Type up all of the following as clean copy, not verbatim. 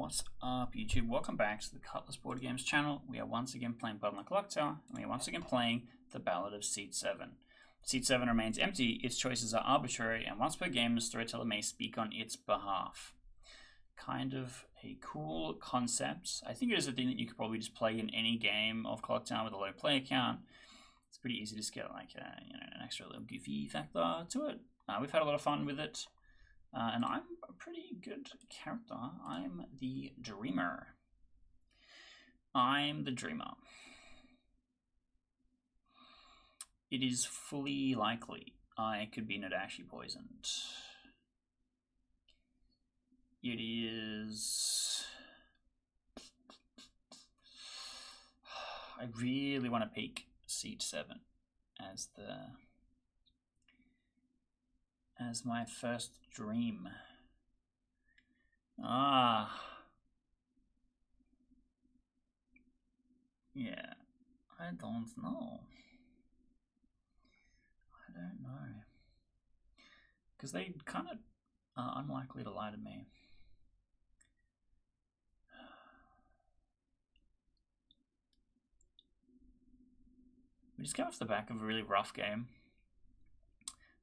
What's up, YouTube? Welcome back to the Cutlass Board Games channel. We are once again playing Blood on the Clocktower, and we are once again playing the Ballad of Seat 7. Seat 7 remains empty, its choices are arbitrary, and once per game, the storyteller may speak on its behalf. Kind of a cool concept. I think it is a thing that you could probably just play in any game of Clocktower with a low player count. It's pretty easy to just get like an extra little goofy factor to it. We've had a lot of fun with it. And I'm a pretty good character. I'm the Dreamer. I'm the Dreamer. It is fully likely I could be Nadashi poisoned. It is... I really want to pick Seat 7 as my first dream. Yeah, I don't know. Because they kind of are unlikely to lie to me. We just came off the back of a really rough game.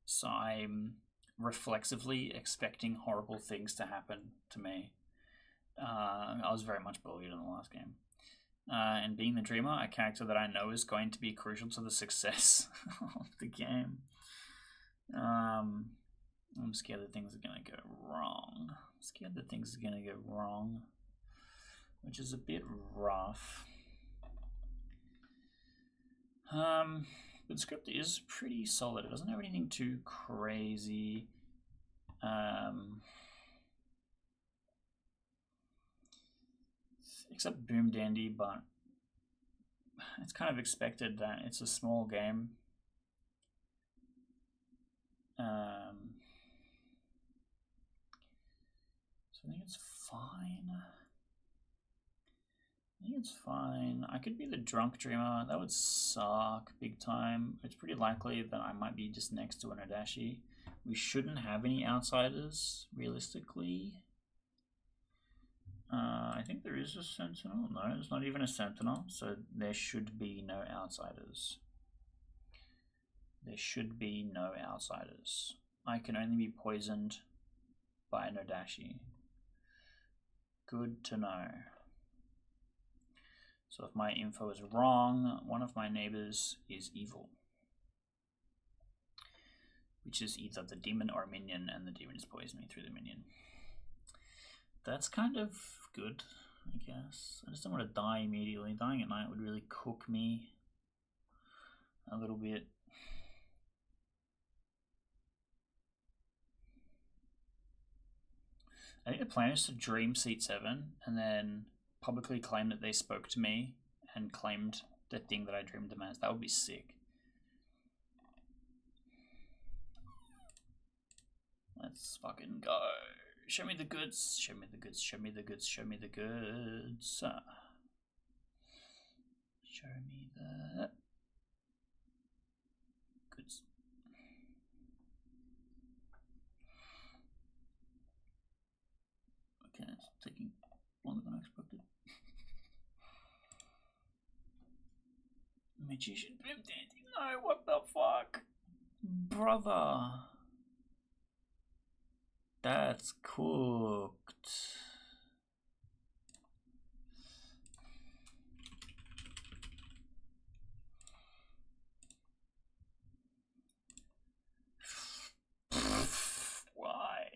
So I'm reflexively expecting horrible things to happen to me. I was very much bullied in the last game. And being the Dreamer, a character that I know is going to be crucial to the success of the game. I'm scared that things are going to go wrong. Which is a bit rough. But the script is pretty solid. It doesn't have anything too crazy. Except boomdandy, but it's kind of expected that it's a small game. So I think it's fine. I could be the drunk Dreamer. That would suck big time. It's pretty likely that I might be just next to an Nadashi. We shouldn't have any outsiders, realistically. I think there is a Sentinel. No, there's not even a Sentinel, so there should be no outsiders. I can only be poisoned by a Nadashi. Good to know. So if my info is wrong, one of my neighbors is evil. Which is either the demon or a minion, and the demon is poisoning me through the minion. That's kind of good, I guess. I just don't want to die immediately. Dying at night would really cook me a little bit. I think the plan is to dream Seat 7 and then publicly claim that they spoke to me and claimed the thing that I dreamed them as. That would be sick. Let's fucking go. Show me the goods. Show me the goods. Show me the goods. Show me the goods. Show me the goods. Okay, it's taking longer than I expected. Magician boomdandy. No, what the fuck? Brother. That's cooked. Why?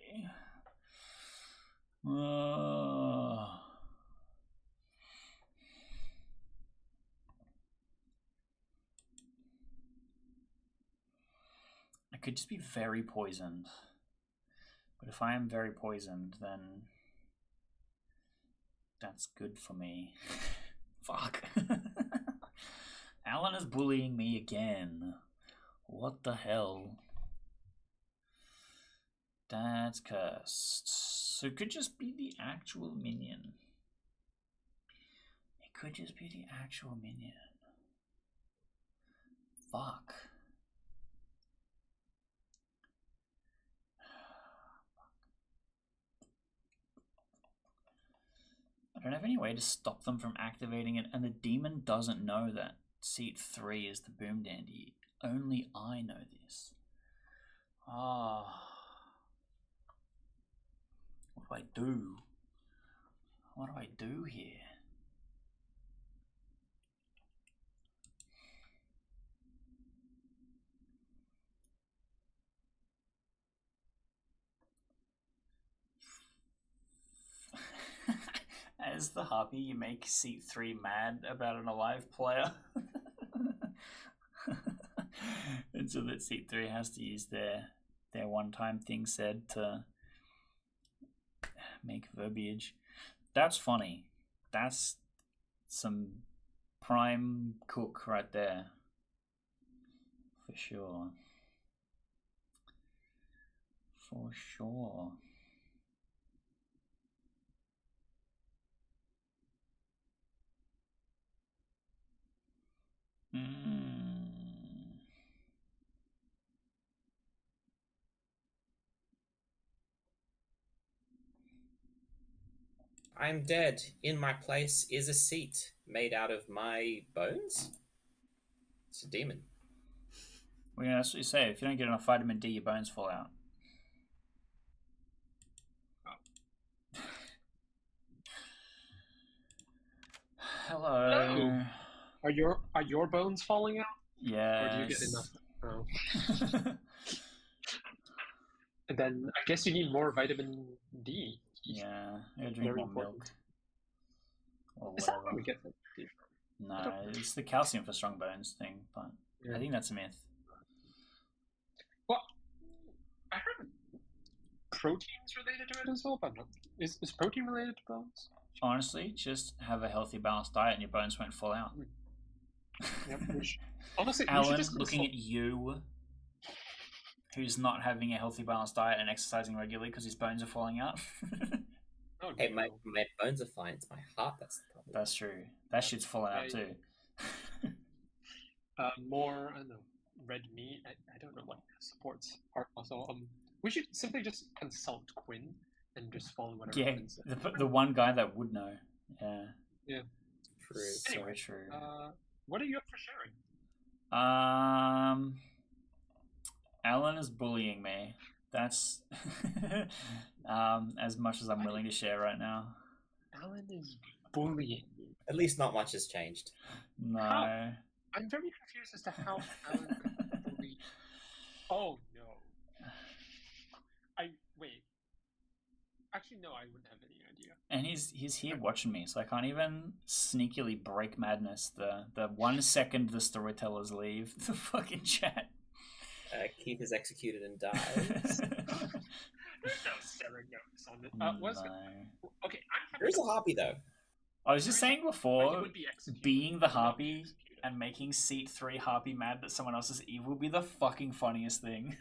I could just be very poisoned. But if I am very poisoned, then that's good for me. Fuck. Alan is bullying me again. What the hell? That's cursed. So it could just be the actual minion. Fuck. I don't have any way to stop them from activating it, and the demon doesn't know that seat 3 is the boom dandy. Only I know this. Ah. What do I do? What do I do here? As the Harpy, you make seat 3 mad about an alive player. And so that seat 3 has to use their one-time thing said to make verbiage. That's funny. That's some prime cook right there. For sure. For sure. I'm dead. In my place is a seat made out of my bones. It's a demon. Well, yeah, that's what you say. If you don't get enough vitamin D, your bones fall out. Hello. Hello. Are your bones falling out? Yes. Or do you get enough? Oh. And then I guess you need more vitamin D. Yeah, I gotta drink Very more important. milk. Or Is that whatever. where we get vitamin D from? No, it's the calcium for strong bones thing, but Yeah. I think that's a myth. Well, I heard protein's related to it as well, but is protein related to bones? Honestly, just have a healthy, balanced diet and your bones won't fall out. Yep. Honestly, we Alan, should just looking at you, who's not having a healthy, balanced diet and exercising regularly because his bones are falling out. Oh, Hey, no. my bones are fine. It's my heart that's the problem. That's true. That shit's falling out too. More, I don't know, red meat. I don't know what supports heart muscle. We should simply just consult Quinn and just follow whatever Yeah, Quinn says. the one guy that would know. Yeah. Yeah. True. Anyway, So true. what are you up for sharing? Alan is bullying me. That's as much as I'm willing to share right now. Alan is bullying you. At least not much has changed. No. How? I'm very confused as to how Alan could bully. Oh no. Wait. Actually, no, I wouldn't have any idea. And he's here watching me, so I can't even sneakily break madness. The 1 second the storytellers leave the fucking chat. Keith is executed and dies. There's no selling notes on it. Okay, I'm happy. There's a harpy though. I was just saying before, would be being the harpy and making seat 3 harpy mad that someone else is evil would be the fucking funniest thing.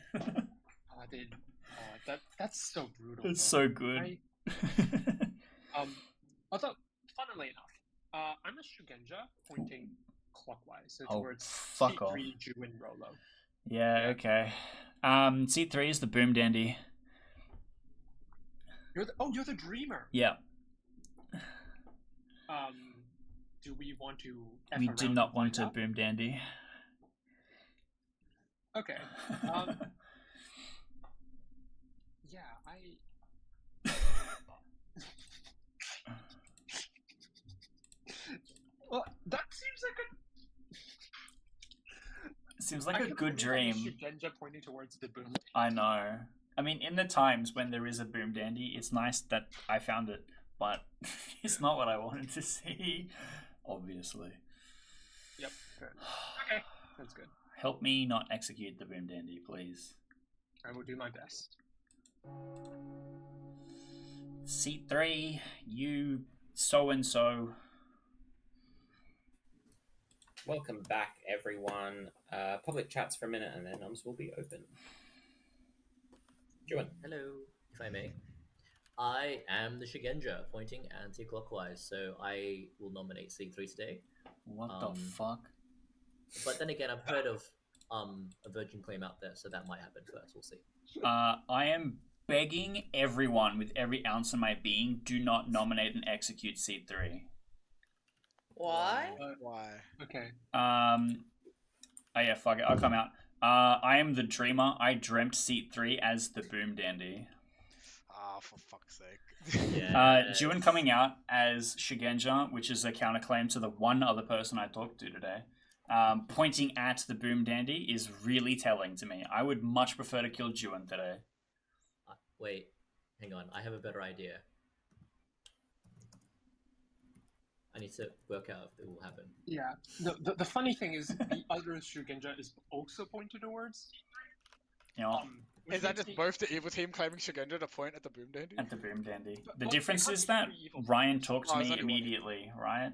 That's so brutal. It's so good. Although, funnily enough, I'm a Shugenja pointing clockwise, so towards fuck off. C3, Ju, and Rolo. Yeah, okay. Seat 3 is the boom dandy. You're the dreamer. Yeah. Do we want to? We do not want to boom dandy. Okay. Yeah, Well, that seems like a good dream. Shugenja pointing towards the boom. I know. I mean, in the times when there is a boom dandy, it's nice that I found it, but it's not what I wanted to see, obviously. Yep. Good. Okay, that's good. Help me not execute the boom dandy, please. I will do my best. Seat 3, you so-and-so. Welcome back, everyone. Public chats for a minute, and then noms will be open. Juan. Hello, if I may. I am the Shigenja, pointing anti-clockwise, so I will nominate C3 today. What the fuck? But then again, I've heard of a virgin claim out there, so that might happen first. We'll see. I am begging everyone with every ounce of my being, do not nominate and execute seat 3. Why? Why? Okay. Oh yeah, fuck it. I'll come out. I am the dreamer. I dreamt seat 3 as the boom dandy. Ah, for fuck's sake. Yeah. Juin coming out as Shigenja, which is a counterclaim to the one other person I talked to today, pointing at the boom dandy is really telling to me. I would much prefer to kill Juin today. Wait, hang on. I have a better idea. I need to work out if it will happen. Yeah. The funny thing is the other Shugenja is also pointed towards. You know, Which Is that makes just me- both the evil team claiming Shigenja to point at the boom dandy? at the boom dandy. But The both- difference they is can't that be evil. Ryan talked to Oh, there's me only one evil. immediately, right?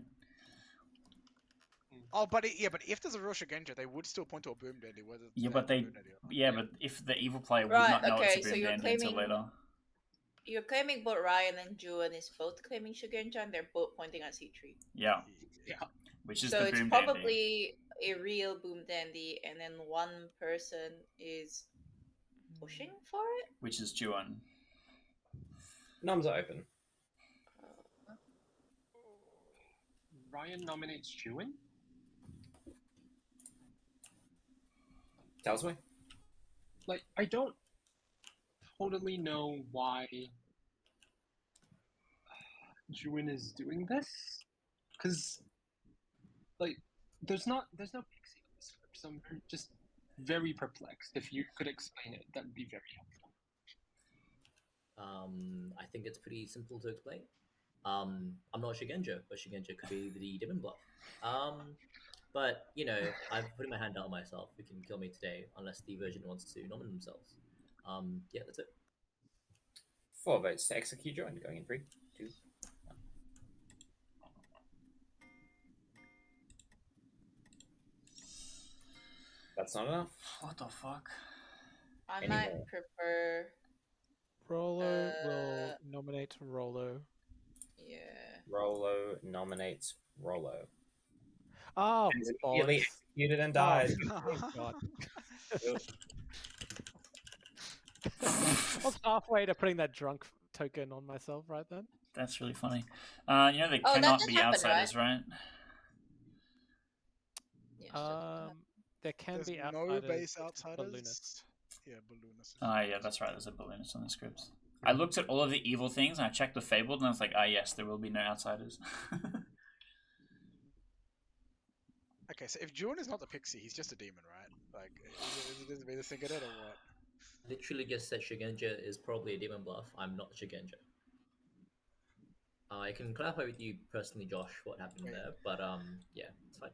Oh, but but if there's a real Shigenja, they would still point to a boom dandy. Whether Yeah, they but have a they, boom dandy or not. yeah, but if the evil player would Right, not know it's okay, a so boom you're dandy until claiming- later. You're claiming both Ryan and Juan is both claiming Shugenja, and they're both pointing at C3. Yeah, Yeah. which is So the it's boom dandy. probably a real boom dandy, and then one person is pushing for it. Which is Juan. Noms are open. Ryan nominates Juin. Tells me. Like, I don't totally know why Juin is doing this, because like there's no pixie on the script, so I'm just very perplexed. If you could explain it, that'd be very helpful. I think it's pretty simple to explain. I'm not Shigenja, but Shigenja could be the demon bluff. But you know, I'm putting my hand out myself. You can kill me today, unless the version wants to nominate themselves. Yeah, that's it. 4 votes to execute join. Going in 3, 2, 1. That's not enough. What the fuck? I Anyway. might prefer. Rolo will Uh, nominate Rolo. Yeah. Rolo nominates Rolo. Oh, And is immediately bollocks. executed and dies. Oh, God. I was halfway to putting that drunk token on myself right then. That's really funny. You know they Oh, that cannot did be happen, outsiders, right? Yeah, sure. There can There's be no outsiders. base with outsiders. balloonists. Yeah, balloonists. Ah, yeah, that's right. There's a balloonist on the scripts. I looked at all of the evil things and I checked the fabled and I was like, ah, yes, there will be no outsiders. Okay, so if Juan is not the pixie, he's just a demon, right? Like, is it me to think of it or what? Literally just said Shigenja is probably a demon bluff. I'm not Shigenja. I can clarify with you personally, Josh, what happened Wait. there, but yeah, it's fine.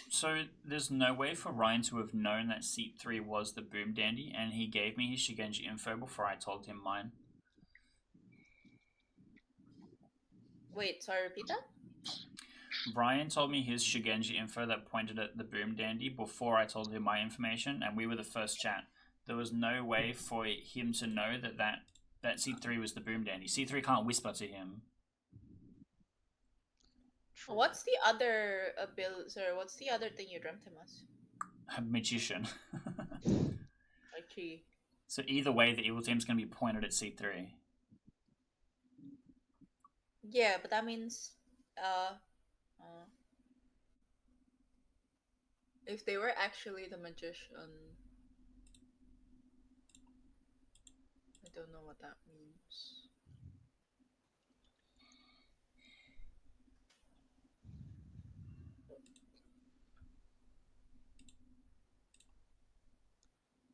So there's no way for Ryan to have known that seat 3 was the boom dandy, and he gave me his Shigenja info before I told him mine. Wait, sorry, repeat that? Brian told me his Shigenja info that pointed at the boom dandy before I told him my information, and we were the first chat. There was no way for him to know that C3 was the boom dandy. C3 can't whisper to him. True. What's the other what's the other thing you dreamt him as? A magician. Actually, So either way, the evil team's going to be pointed at C3. yeah, but that means, if they were actually the magician, I don't know what that means.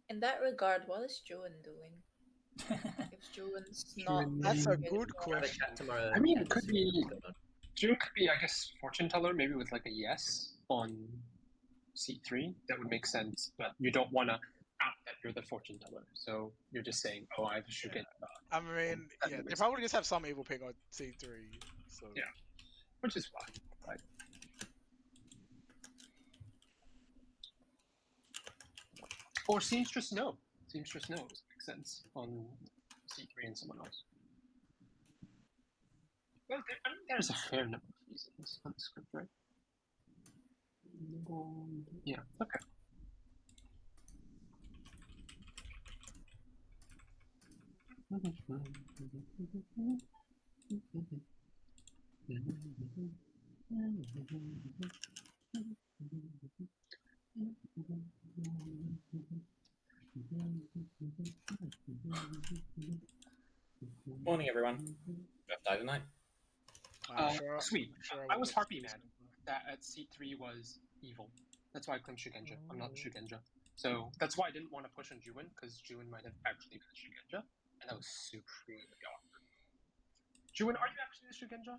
In that regard, what is Juan doing? If Juan's not, That's a Mm. good Have a question. chat tomorrow. I mean, it and could see be- what's going on. June could be, I guess, fortune teller, maybe with like a yes on C3. That would make sense, but you don't want to out that you're the fortune teller. So you're just saying, oh, I should get, I mean, That yeah, they makes probably just have some evil ping on C3. So Yeah. which is fine. Right? Or seamstress no. Seamstress knows. Makes sense on C3 and someone else. Well, there's a fair number of reasons on the script, right? Yeah, okay. Morning, everyone. Do I have to die tonight? Sweet. Sure, I was would Harpy make mad space. that at C3 was evil. That's why I claimed Shugenja. I'm not Shugenja. So that's why I didn't want to push on Juin, because Juin might have actually been Shugenja, and that was supremely awkward. Juin, are you actually a Shugenja?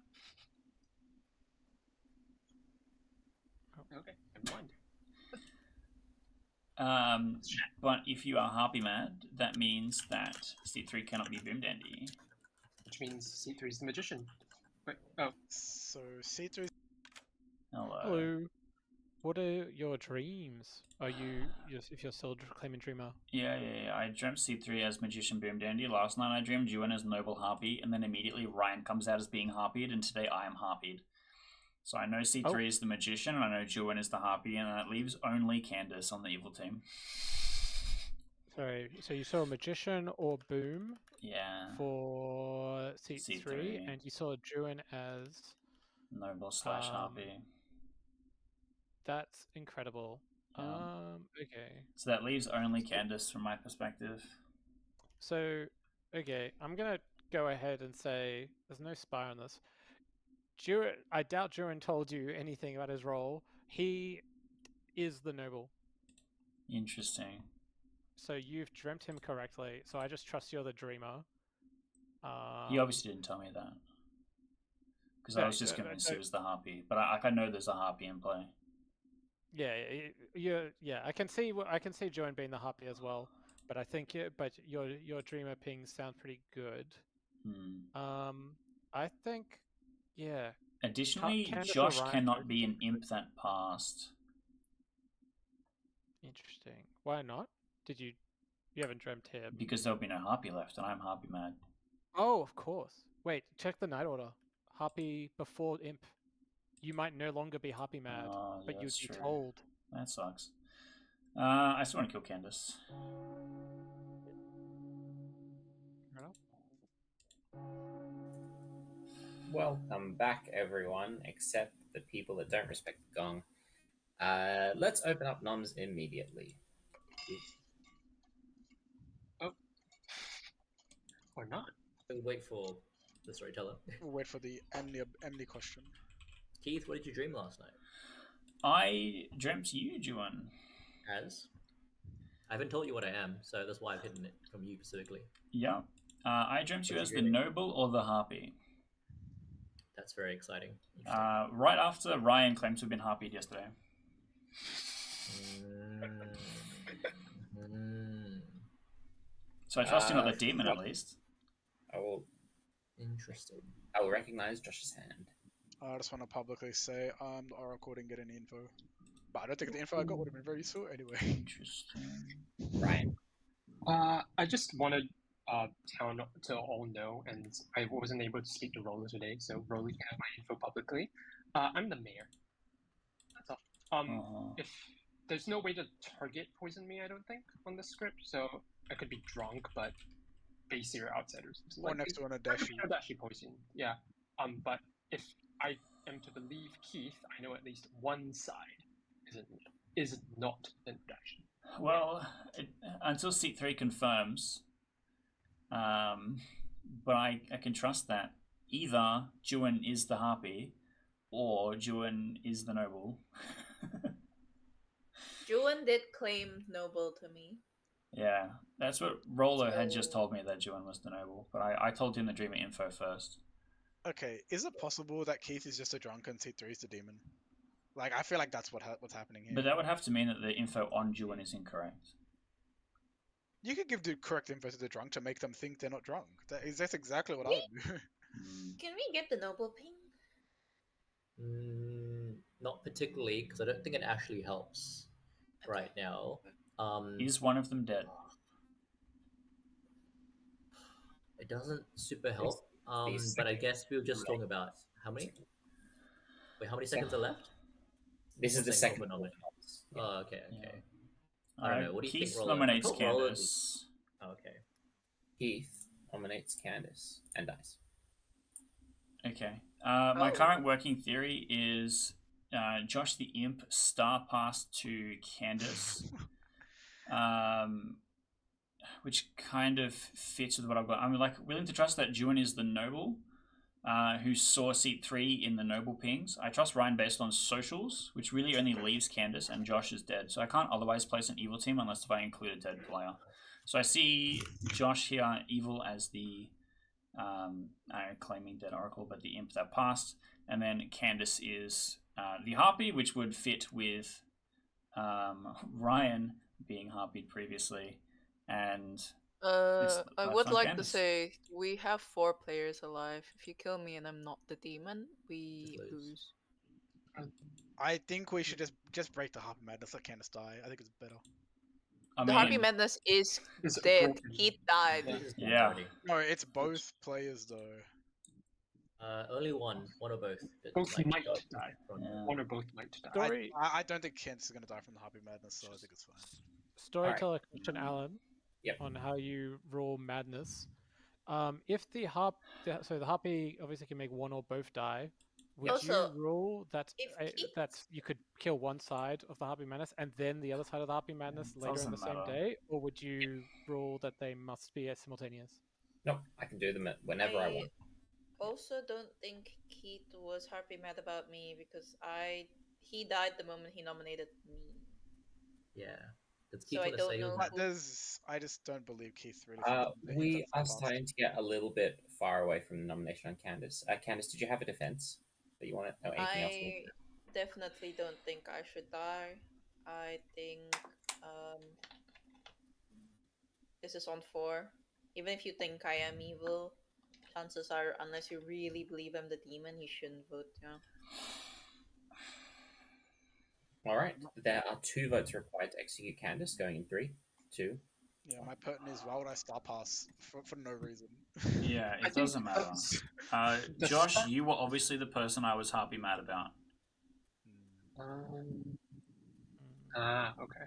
Okay, never mind. But if you are Harpy Mad, that means that C3 cannot be boomdandy. Which means C3 is the magician. Wait, oh. So C3. Hello. Hello. What are your dreams? Are if you're still claiming dreamer? Yeah. I dreamt C3 as magician boomdandy. Last night I dreamed Juin as noble harpy, and then immediately Ryan comes out as being harpied, and today I am harpied. So I know C3 is the magician, and I know Juin is the harpy, and that leaves only Candace on the evil team. Sorry, so you saw a magician or boom Yeah. for C3, C3. and you saw Juin as noble / harpy. That's incredible. Yeah. Okay. So that leaves only Candace from my perspective. So, okay, I'm gonna go ahead and say there's no spy on this. I doubt Juin told you anything about his role. He is the noble. Interesting. So you've dreamt him correctly. So I just trust you're the dreamer. He obviously didn't tell me that, because I was just convinced he was the harpy. But I know there's a harpy in play. Yeah. I can see Juin being the harpy as well. But I think your dreamer pings sound pretty good. I think, yeah. Additionally, Candace Josh or Ryan cannot both be an imp that passed. Interesting. Why not? You haven't dreamt him? Because there'll be no harpy left, and I'm harpy mad. Oh, of course. Wait, check the night order. Harpy before imp. You might no longer be harpy mad, but you'd be told. That sucks. I still want to kill Candace. Welcome back, everyone, except the people that don't respect the gong. Let's open up noms immediately. Oh. Or not. We'll wait for the storyteller. We'll wait for the Emily question. Keith, what did you dream last night? I dreamt you, Juin. As? I haven't told you what I am, so that's why I've hidden it from you specifically. Yeah. I dreamt you as the noble or the harpy. That's very exciting. Right after Ryan claimed to have been harpied yesterday. So I trust you're not the demon, at least. Interesting. I will recognize Josh's hand. I just want to publicly say I'm the Oracle, didn't get any info. But I don't think the info I got would have been very useful anyway. Interesting. Ryan. I just wanted town to all know, and I wasn't able to speak to Roller today, so Roller can have my info publicly. I'm the mayor. That's all. If there's no way to target poison me, I don't think, on the script, so I could be drunk, but basic outsiders. Or next to an Adashi. Adashi poison, yeah. But if I am to believe Keith, I know at least one side is not an Adashi. Well, until Seat 3 confirms, but I can trust that either Juin is the harpy or Juin is the noble. Juin did claim noble to me. Yeah, that's what Rolo had just told me, that Juin was the noble, but I told him the dreamer info first. Okay, is it possible that Keith is just a drunk and C3 is the demon? Like, I feel like that's what's happening here. But that would have to mean that the info on Juin is incorrect. You could give the correct info to the drunk to make them think they're not drunk. That's exactly what I would do. Can we get the noble ping? Not particularly, because I don't think it actually helps right now. Is one of them dead? It doesn't super help. But I guess we were just talking about how many? Wait, how many seconds are left? This is the second one. Oh, okay. Yeah. I don't know. What do you think, Keith Roller? nominates Candace. Oh, okay. Keith nominates Candace and dies. Okay. My Oh. current working theory is Josh the Imp star passed to Candace, which kind of fits with what I've got. I'm like willing to trust that Juan is the noble, who saw seat 3 in the noble pings. I trust Ryan based on socials, which really only leaves Candace, and Josh is dead. So I can't otherwise place an evil team unless if I include a dead player. So I see Josh here evil as the claiming dead oracle, but the imp that passed, and then Candace is the harpy, which would fit with Ryan being harpied previously, and I would on like Candace. to say we have 4 players alive. If you kill me and I'm not the demon, we Just lose. lose. I think we should just break the Harper Madness. Let Candace die. I think it's better. I The mean, Harpy Madness is It's dead. broken. He died. Yeah. This is Yeah. already. No, it's both players though. Only one or both. that Both might go die. from- Yeah. One or both might die. Story I don't think Candace is gonna die from the Harpy Madness, so I think it's fine. storyteller question, Alan, Yep. on how you rule madness. If the the harpy obviously can make one or both die, would Also, you rule that if Keith- that you could kill one side of the harpy madness and then the other side of the harpy madness later in doesn't the same matter. day, or would you rule that they must be simultaneous? Nope, I can do them whenever I want. also don't think Keith was Harpy mad about me because he died the moment he nominated me. Yeah. Let's So keep I on the don't same. know But who- I just don't believe Keith really. We are starting to get a little bit far away from the nomination on Candace. Candace, did you have a defense that you want to know? Anything else? I definitely don't think I should die. I think this is on 4. Even if you think I am evil, chances are, unless you really believe I'm the demon, you shouldn't vote. Yeah. All right. There are 2 votes required to execute Candace. Going in 3, 2. Yeah, my pertinent is why would I star pass for no reason? Yeah, I it think doesn't matter. that's- the Josh, start- you were obviously the person I was harpy mad about. Okay.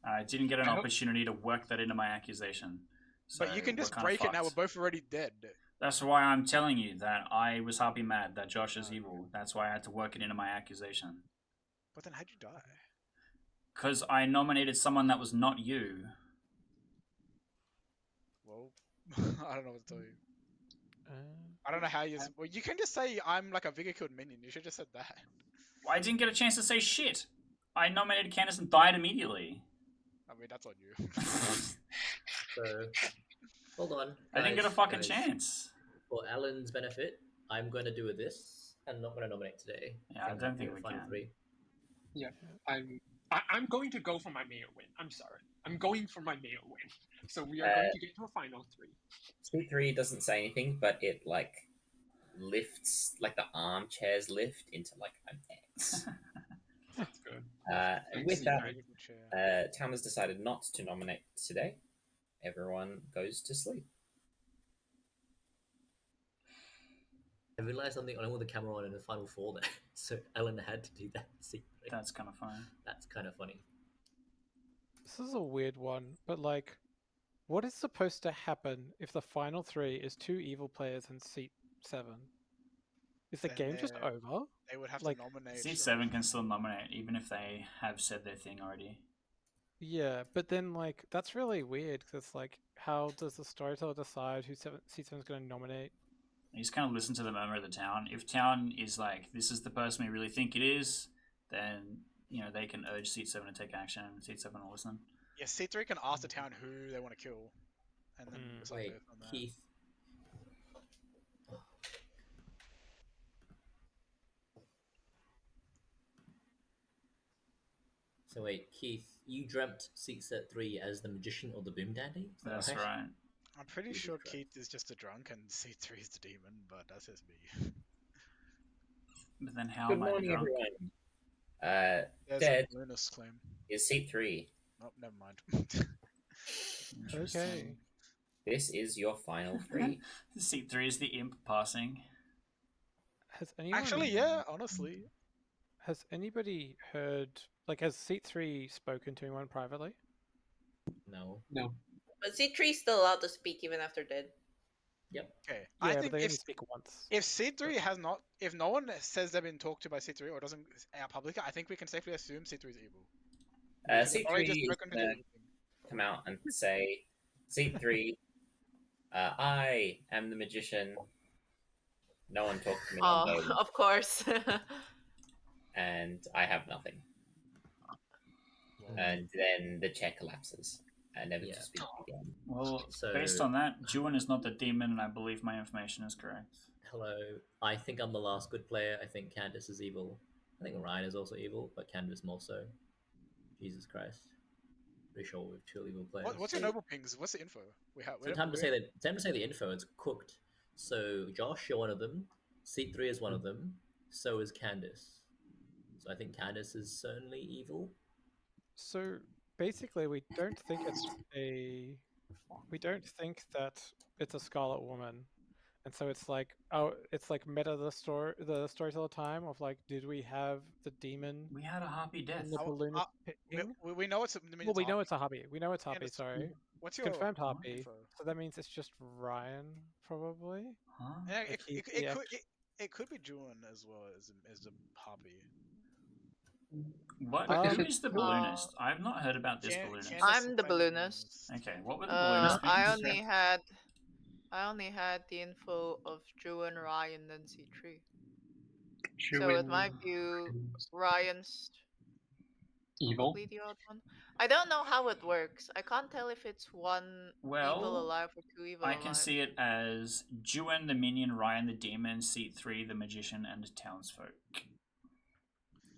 I didn't get an I hope- opportunity to work that into my accusation. So But you can we're just kinda break it now. We're fucked. both already dead. That's why I'm telling you that I was harpy mad, that Josh is evil. That's why I had to work it into my accusation. But then how'd you die? Because I nominated someone that was not you. Well, I don't know what to tell you. Uh, I don't know how you. Well, you can just say I'm like a Vigor killed minion. You should just said that. I didn't get a chance to say shit. I nominated Candace and died immediately. I mean, that's on you. So, hold on. I didn't get a guys, fucking guys. chance. For Alan's benefit, I'm going to do this. I'm not going to nominate today. Yeah, I don't think we final can. 3. I'm going to go for my mayor win. I'm sorry. I'm going for my mayor win. So we are going to get to a final 3. Seat 3 doesn't say anything, but it like lifts, like the armchairs lift into like an X. That's good. With that, Chair. Town has decided not to nominate today. Everyone goes to sleep. I realized something only with the camera on in the final 4 there. So Alan had to do that secretly. That's kind of funny. That's kind of funny. This is a weird one, but like, what is supposed to happen if the final 3 is 2 evil players in seat 7? Is the Then game just they're- over? They would have like, to nominate. Seat 7 can still nominate, even if they have said their thing already. Yeah, but then like that's really weird because like, how does the storyteller decide who seat 7 is going to nominate? You just kind of listen to the murmur of the town. If town is like, this is the person we really think it is, then, you know, they can urge seat 7 to take action, and seat 7 will listen. Yeah, C3 can ask the town who they want to kill, and then decide Wait, based on that. Keith. So wait, Keith, you dreamt seat set 3 as the magician or the boom dandy? Is that That's right. I'm pretty Jesus sure Christ. Keith is just a drunk and C3 is the demon, but that's just me. But then how Good am I the morning, drunk? everyone. There's Dead a Lunas claim. is seat 3. Oh, never mind. Okay. This is your final 3. Seat 3 is the imp passing. Has anyone Actually, yeah, honestly. has anybody heard, like, has seat 3 spoken to anyone privately? No. No. But C3 is still allowed to speak even after dead. Okay. Yeah, I but think they if only speak once. if C3 has not, if no one says they've been talked to by C3 or doesn't out publicly, I think we can safely assume C3 is evil. Because they've already just C3 is spoken to gonna everything. come out and say, C3, I am the magician. No one talked to me on day one, Of course. and I have nothing. And then the chair collapses, never Yeah. to speak again. Well, So- based on that, Juan is not the demon, and I believe my information is correct. Hello. I think I'm the last good player. I think Candace is evil. I think Ryan is also evil, but Candace more so. Jesus Christ. Pretty sure we have two evil players. What's your noble pings? What's the info? We have. So time to say the info. It's cooked. So Josh, you're one of them. C3 is one of them. So is Candace. So I think Candace is certainly evil. So basically, we don't think it's a. We don't think that it's a Scarlet Woman, and so it's like, oh, it's like meta the storyteller time of like, did we have the demon We had a Harpy death. in the balloonist picking? We know it's. Well, we know it's a Harpy. We know it's Harpy. Candace, Sorry, What's it's your confirmed Harpy. info? So that means it's just Ryan, probably. Huh? Yeah, Like he's the it could be Juan as well as the Harpy. What? Um, Who is the balloonist? I've not heard about this balloonist. I'm the balloonist. Okay, what were the balloonist I things? only had the info of Drew and Ryan and C3. Drew So, in and my view, Ryan's evil. probably the odd one. I don't know how it works. I can't tell if it's one evil Well, alive or two evil I alive. can see it as Juan the minion, Ryan the demon, C3 the magician, and townsfolk.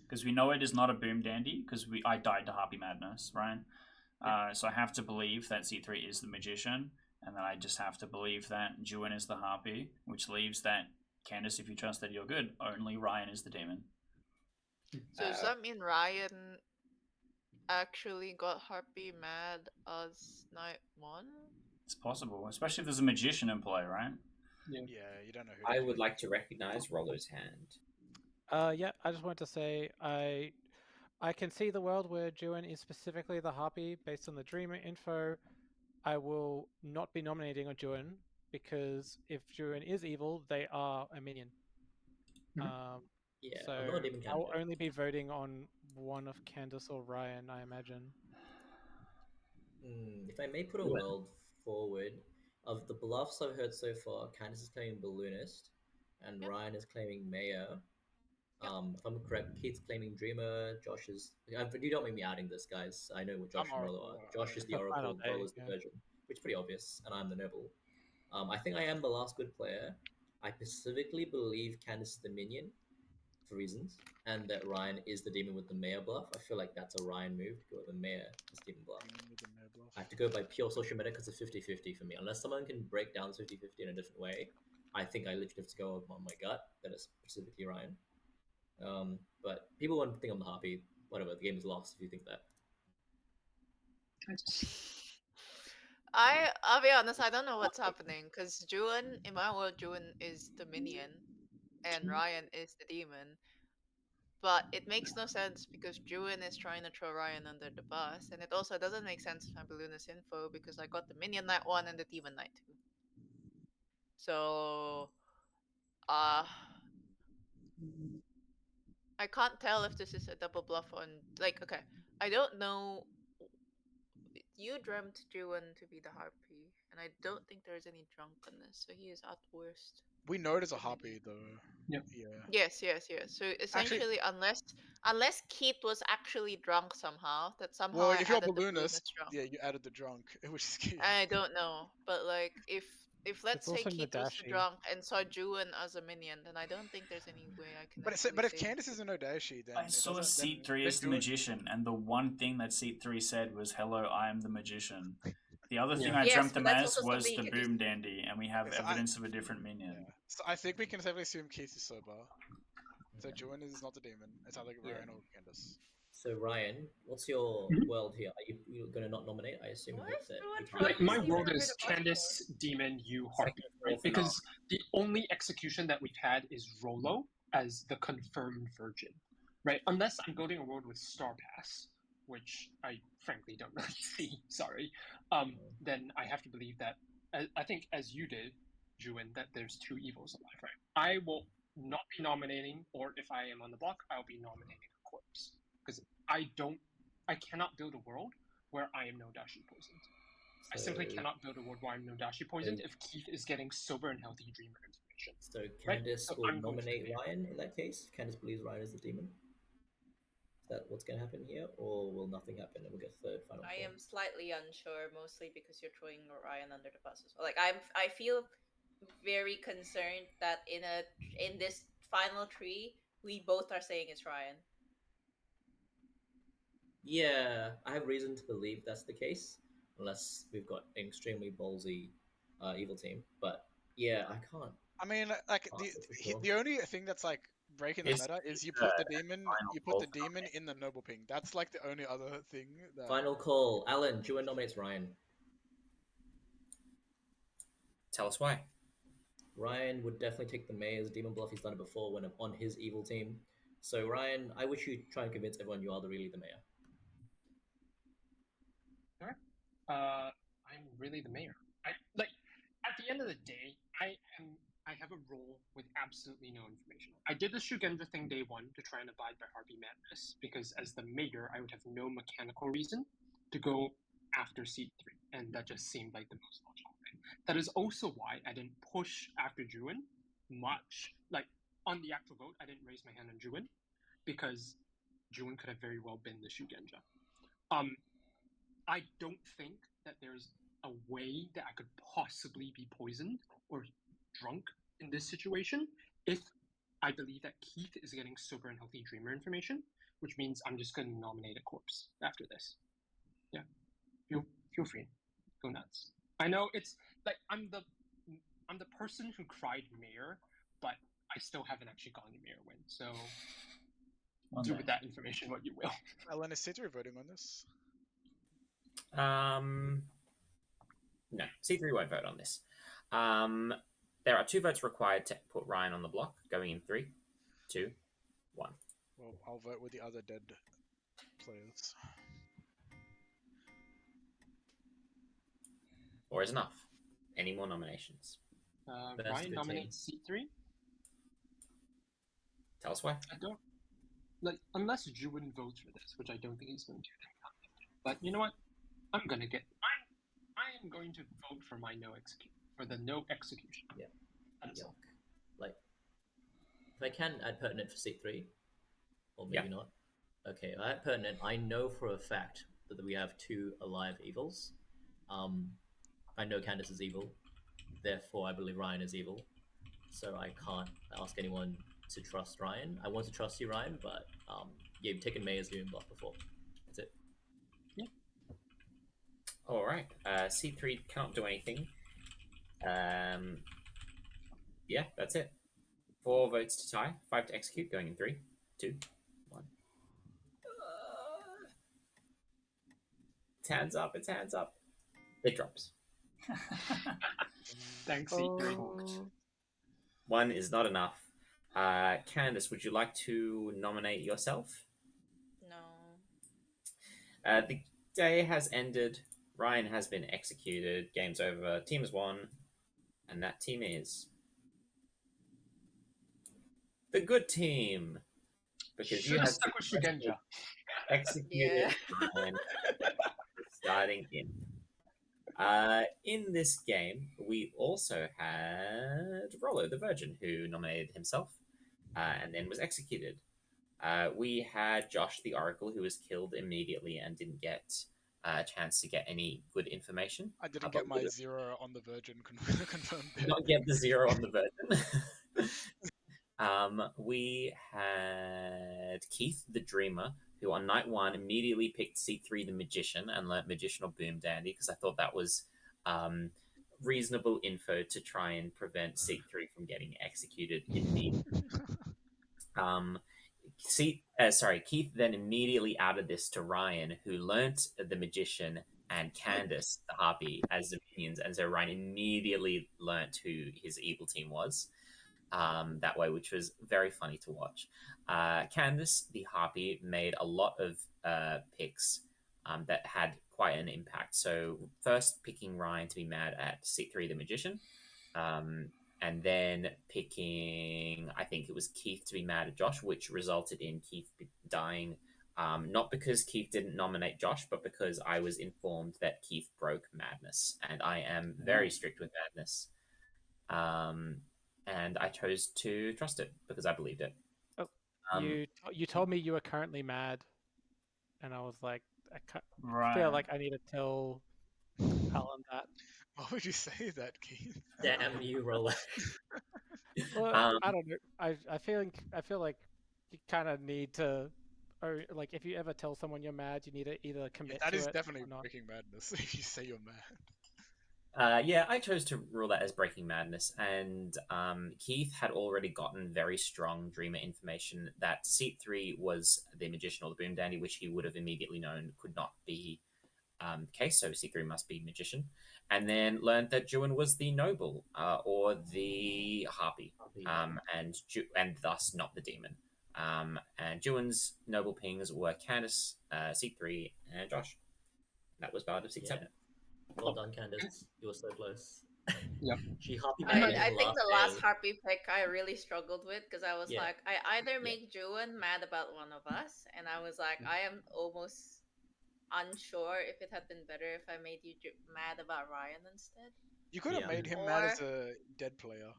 Because we know it is not a boom dandy, because I died to Harpy Madness, Ryan. So I have to believe that C3 is the magician, and then I just have to believe that Juan is the Harpy, which leaves that, Candace, if you trust that you're good, only Ryan is the demon. So does that mean Ryan actually got Harpy mad as night one? It's possible, especially if there's a magician in play, right? Yeah, you don't know who. I would like to recognize Rollo's hand. Yeah, I just wanted to say I can see the world where Juan is specifically the Harpy based on the Dreamer info. I will not be nominating on Juan because if Juan is evil, they are a minion. Yeah, So I'm not a demon I'll candidate. only be voting on one of Candace or Ryan, I imagine. If I may put a world forward, of the bluffs I've heard so far, Candace is claiming balloonist, and Ryan is claiming mayor. If I'm correct, Keith's claiming dreamer. Josh is. You don't make me adding this, guys. I know what Josh and Rollo are. Josh is the The final oracle, day, Rollo is the yeah. virgin, which is pretty obvious, and I'm the noble. I think I am the last good player. I specifically believe Candace is the minion for reasons, and that Ryan is the demon with the mayor bluff. I feel like that's a Ryan move to go with the mayor as demon bluff. I have to go by pure social meta because it's 50-50 for me. Unless someone can break down 50-50 in a different way, I think I literally have to go on my gut that it's specifically Ryan. But people won't think I'm the Harpy. Whatever, the game is lost if you think that. I'll be honest, I don't know what's happening because Juan, in my world, Juan is the minion and Ryan is the demon. But it makes no sense because Juan is trying to throw Ryan under the bus, and it also doesn't make sense with my balloonist info because I got the minion night 1 and the demon night 2. So, I can't tell if this is a double bluff on. Like, okay, I don't know. You dreamt Juan to be the Harpy, and I don't think there is any drunkenness, so he is at worst. We know it as a Harpy, though. Yep. Yeah. Yes. So essentially, unless Keith was actually drunk somehow, that somehow Well, I if you're a added the balloonist, drunk. yeah, you added the drunk, which is key. I don't know, but like if let's say also Keith was the Nadashi. drunk and saw Juan as a minion, then I don't think there's any way I can. But if say Candace is an Odashi, then I it saw doesn't. Seat 3 as the magician, and the one thing that Seat 3 said was, "Hello, I am the magician." The other thing I Yes, dreamt but them that's as also was something the you can boom dandy, and we have Okay, so evidence of a different minion. Yeah. So I think we can safely assume Keith is sober. So Okay. Juan is not the demon. It's either Ryan or Candace. So Ryan, what's your world here? Are you going to not nominate? I assume Why hope is that everyone you trying Like to my see world where is the bus Candace, demon, you, Harpy, right? Orphan Because the only execution that we've had is Rollo as the confirmed virgin, right? Unless I'm going a world with Star Pass, which I frankly don't really see, sorry, then I have to believe that, I think as you did, Juin, that there's two evils alive, right? I will not be nominating, or if I am on the block, I'll be nominating a corpse. Because I cannot build a world where I am no dashi poisoned. I simply cannot build a world where I'm no dashi poisoned if Keith is getting sober and healthy dreamer information. So Right? Candace So will I'm going for the nominate mayor. Ryan in that case. Candace believes Ryan is the demon. Is that what's going to happen here, or will nothing happen and we'll get third final I call? am slightly unsure, mostly because you're throwing Ryan under the bus as well. Like I feel very concerned that in this final tree, we both are saying it's Ryan. Yeah, I have reason to believe that's the case, unless we've got an extremely ballsy evil team. But yeah, I can't. I mean, like Can't say for sure. the only thing that's like breaking the It's, meta is you put the demon call for in the noble ping. That's like the only other thing that. Final call. Alan, Juan nominates Ryan. Tell us why. Ryan would definitely take the mayor's demon bluff. He's done it before when on his evil team. So Ryan, I wish you try and convince everyone you are really the mayor. I'm really the mayor. At the end of the day, I have a role with absolutely no information. I did the Shugenja thing day one to try and abide by Harpy Madness, because as the mayor, I would have no mechanical reason to go after seat 3, and that just seemed like the most logical thing. That is also why I didn't push after Juin much. Like, on the actual vote, I didn't raise my hand on Juin, because Juin could have very well been the Shugenja. I don't think that there's a way that I could possibly be poisoned or drunk in this situation if I believe that Keith is getting sober and healthy dreamer information, which means I'm just going to nominate a corpse after this. Yeah, feel free, go nuts. I know it's like I'm the person who cried mayor, but I still haven't actually gotten a mayor win. So do with that information what you will. Alan, is Citri voting on this? No, C3 won't vote on this. There are 2 votes required to put Ryan on the block, going in 3, 2, 1. Well, I'll vote with the other dead players. Or is enough? Any more nominations? Ryan nominates C3. Tell us why. I don't unless Juin votes for this, which I don't think he's going to. But you know what? I'm going to I am going to vote for my no execution. Yeah. Like, if I can add pertinent for seat 3, or maybe not. Okay, I add pertinent. I know for a fact that we have 2 alive evils. I know Candace is evil, therefore I believe Ryan is evil. So I can't ask anyone to trust Ryan. I want to trust you, Ryan, but yeah, you've taken Mayor's demon bluff before. That's it. Yeah. All right. C3 can't do anything. Yeah, that's it. 4 votes to tie, 5 to execute, going in 3, 2, 1. It's hands up, it's hands up. It drops. Thanks, C3. 1 is not enough. Candace, would you like to nominate yourself? No. The day has ended. Ryan has been executed. Game's over. Team has won. And that team is the good team. Because you have stuck with Shugenja. Executed Ryan starting in. In this game, we also had Rollo the Virgin, who nominated himself and then was executed. We had Josh the Oracle, who was killed immediately and didn't get a chance to get any good information. I didn't get my 0 on the Virgin confirmed. Did not get the 0 on the Virgin. We had Keith the Dreamer, who on night 1 immediately picked C3 the Magician and learnt Magician or Boom Dandy, because I thought that was reasonable info to try and prevent C3 from getting executed immediately. Keith then immediately added this to Ryan, who learnt the Magician and Candace the Harpy as the minions, and so Ryan immediately learnt who his evil team was. That way, which was very funny to watch. Candace the Harpy made a lot of picks that had quite an impact. So first picking Ryan to be mad at C3 the Magician, and then picking, I think it was Keith to be mad at Josh, which resulted in Keith dying. Not because Keith didn't nominate Josh, but because I was informed that Keith broke Madness, and I am very strict with Madness. And I chose to trust it because I believed it. Oh, Um, you told me you were currently mad, and I was like, I Right. feel like I need to tell Alan that. Why would you say that, Keith? Damn you, Rolex. Well, I don't know. I feel like you kind of need to, or like if you ever tell someone you're mad, you need to either commit That to is it definitely or not. breaking madness if you say you're mad. Yeah, I chose to rule that as Breaking Madness, and Keith had already gotten very strong Dreamer information that Seat 3 was the Magician or the Boomdandy, which he would have immediately known could not be the case, so Seat 3 must be Magician, and then learned that Juin was the Noble or the Harpy, and thus not the Demon. And Juin's Noble Pings were Candace, Seat 3, and Josh. That was part of Seat 7. Well done, Candace. You were so close. Yep. She harpy I, baited I the think last the last day. Harpy pick I really struggled with because I was Yeah. like, I either make Juan mad about one of us, and I was like, I am almost unsure if it had been better if I made you mad about Ryan instead. You could have Yeah. made him mad Or as a dead player.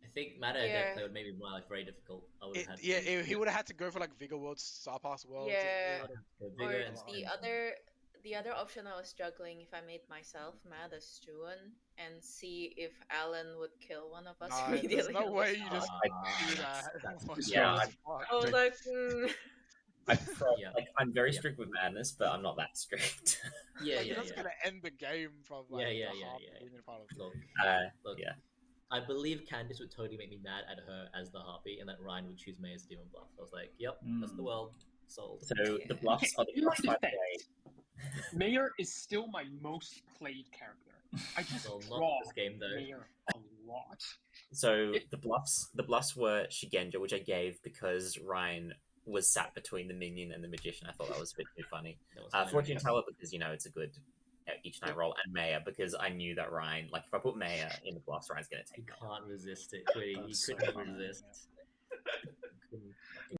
I think Matter and Yeah. Dead Play would make me like very difficult. I would have had He would have had to go for like Vigor Worlds, Star Pass Worlds. Yeah. Vigor Or and the other option I was juggling if I made myself mad as Juan and see if Alan would kill one of us Nah, immediately. there's no on the way you spot. just do that. that's What Yeah, the fuck? I was like, I prefer, Yeah. like, I'm very strict with Madness, but I'm not that strict. Yeah, Like, yeah, that's yeah. gonna end the game from like Yeah, the yeah, half yeah. being in front of Look, look. Yeah. I believe Candice would totally make me mad at her as the Harpy, and that Ryan would choose me as Demon Bluff. I was like, yep, that's the world. Sold. So the bluffs are the In my bluffs, by the way. defense, Mayor is still my most played character. I just Well, not draw this game though. Mayor a lot. So the bluffs were Shigenja, which I gave because Ryan was sat between the minion and the magician. I thought that was a bit too funny. That was Fortune hilarious. Teller because it's a good each night roll, and Maya because I knew that Ryan, like if I put Maya in the bluffs, Ryan's gonna You take that. can't resist it, Quiddy. You That's so couldn't funny. resist.